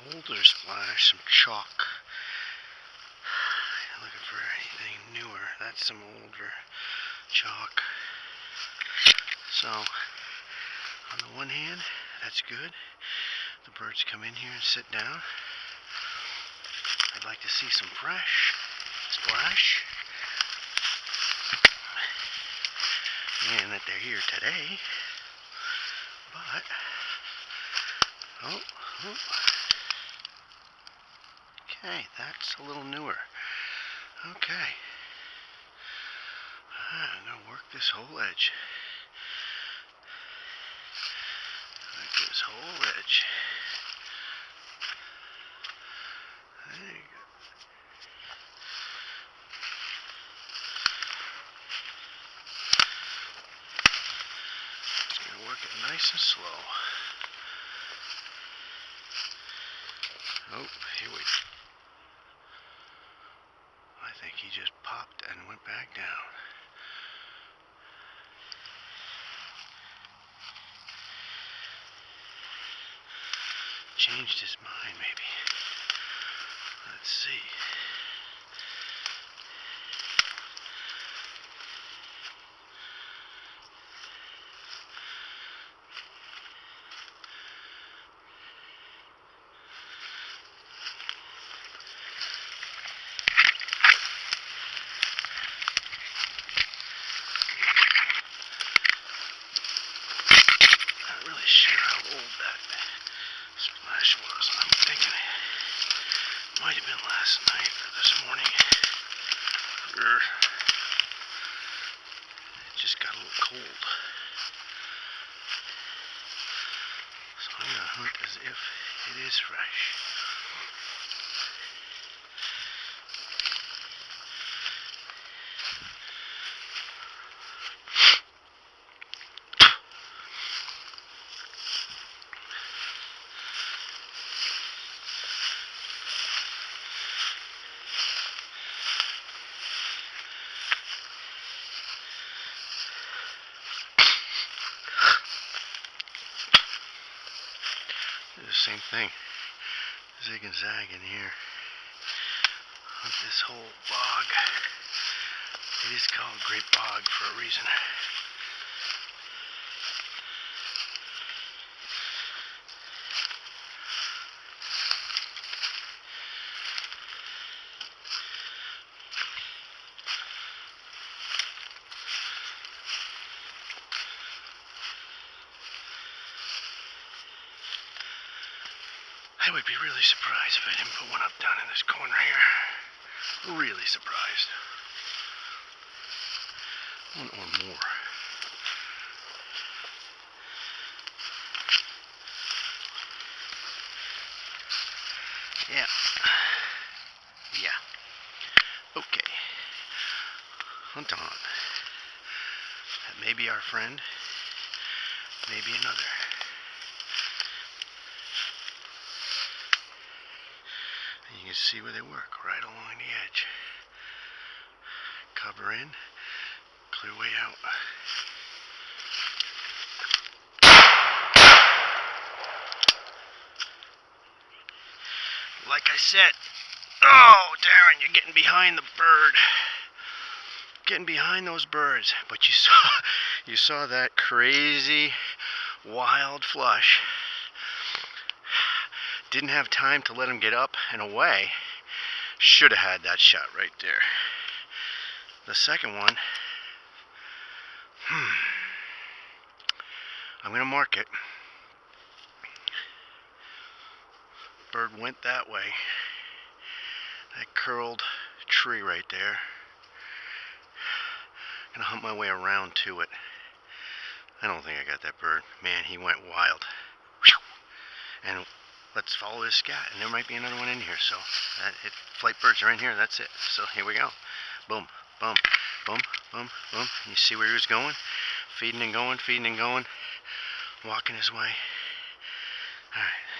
older splash, some chalk. Looking for anything newer. That's some older chalk. So, on the one hand, that's good. The birds come in here and sit down. I'd like to see some fresh splash. And that they're here today. But, okay, that's a little newer. Okay. I'm going to work this whole edge. Like this whole edge. There you go. Just going to work it nice and slow. Oh, here we go. I think he just popped and went back down. Changed his mind, maybe. Let's see. Not really sure how old that splash was. I'm thinking it might have been last night or this morning. It just got a little cold. So I'm going to hunt as if it is fresh. Do the same thing. Zig and zag in here. Hunt this whole bog. It is called Great Bog for a reason. I would be really surprised if I didn't put one up down in this corner here. Really surprised. One or more. Yeah. Yeah. Okay. Hunt on. That may be our friend. Maybe another. And you can see where they work, right along the edge. Cover in, clear way out. Like I said, oh, Darren, you're getting behind the bird. Getting behind those birds. But you saw that crazy, wild flush. Didn't have time to let him get up and away. Should have had that shot right there. The second one, I'm going to mark it. Bird went that way. That curled tree right there. I'm going to hunt my way around to it. I don't think I got that bird. Man, he went wild. And let's follow his scat. And there might be another one in here. So, flight birds are in here. That's it. So, here we go. Boom, boom, boom, boom, boom. You see where he was going? Feeding and going, feeding and going. Walking his way. Alright.